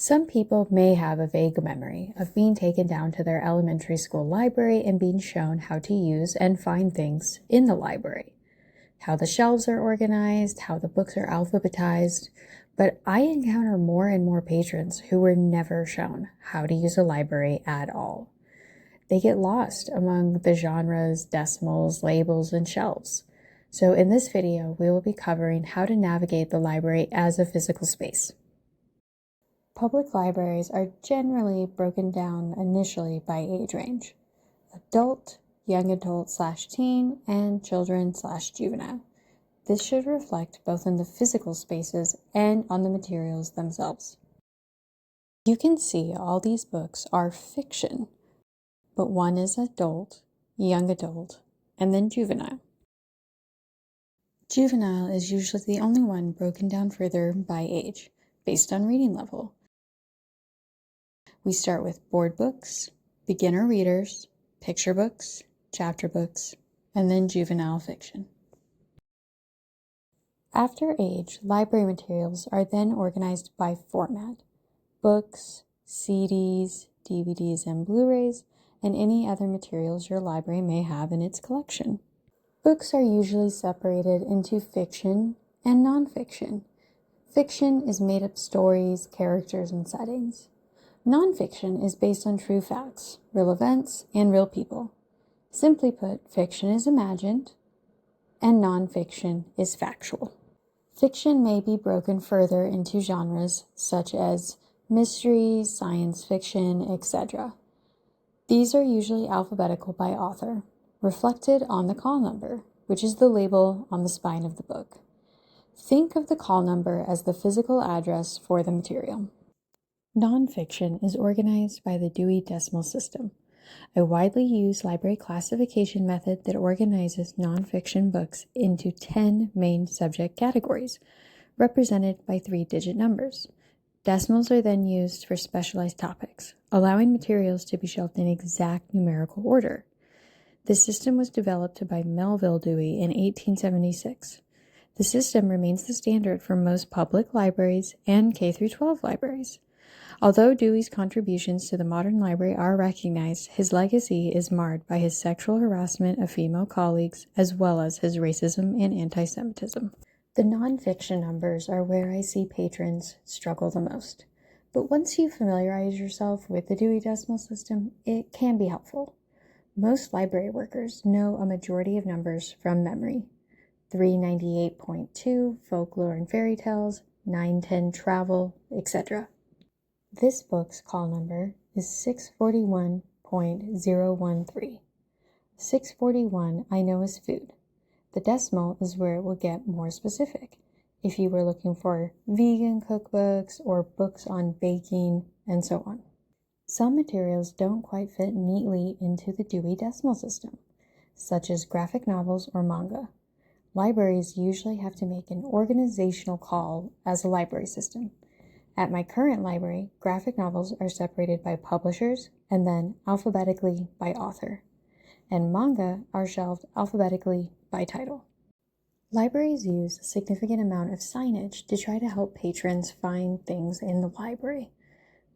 Some people may have a vague memory of being taken down to their elementary school library and being shown how to use and find things in the library, how the shelves are organized, how the books are alphabetized, but I encounter more and more patrons who were never shown how to use a library at all. They get lost among the genres, decimals, labels, and shelves. So in this video, we will be covering how to navigate the library as a physical space. Public libraries are generally broken down initially by age range: adult, young adult/teen, and children/juvenile. This should reflect both in the physical spaces and on the materials themselves. You can see all these books are fiction, but one is adult, young adult, and then juvenile. Juvenile is usually the only one broken down further by age, based on reading level. We start with board books, beginner readers, picture books, chapter books, and then juvenile fiction. After age, library materials are then organized by format: books, CDs, DVDs, and Blu-rays, and any other materials your library may have in its collection. Books are usually separated into fiction and nonfiction. Fiction is made-up stories, characters, and settings. Nonfiction is based on true facts, real events, and real people. Simply put, fiction is imagined, and nonfiction is factual. Fiction may be broken further into genres such as mystery, science fiction, etc. These are usually alphabetical by author, reflected on the call number, which is the label on the spine of the book. Think of the call number as the physical address for the material. Nonfiction is organized by the Dewey Decimal System, a widely used library classification method that organizes nonfiction books into 10 main subject categories, represented by 3-digit numbers. Decimals are then used for specialized topics, allowing materials to be shelved in exact numerical order. This system was developed by Melville Dewey in 1876. The system remains the standard for most public libraries and K-12 libraries. Although Dewey's contributions to the modern library are recognized, his legacy is marred by his sexual harassment of female colleagues, as well as his racism and anti-Semitism. The nonfiction numbers are where I see patrons struggle the most. But once you familiarize yourself with the Dewey Decimal System, it can be helpful. Most library workers know a majority of numbers from memory: 398.2, folklore and fairy tales, 910, travel, etc. This book's call number is 641.013. 641 I know is food. The decimal is where it will get more specific, if you were looking for vegan cookbooks or books on baking, and so on. Some materials don't quite fit neatly into the Dewey Decimal System, such as graphic novels or manga. Libraries usually have to make an organizational call as a library system. At my current library, graphic novels are separated by publishers and then alphabetically by author, and manga are shelved alphabetically by title. Libraries use a significant amount of signage to try to help patrons find things in the library.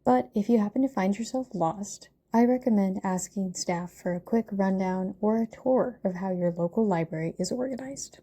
But if you happen to find yourself lost, I recommend asking staff for a quick rundown or a tour of how your local library is organized.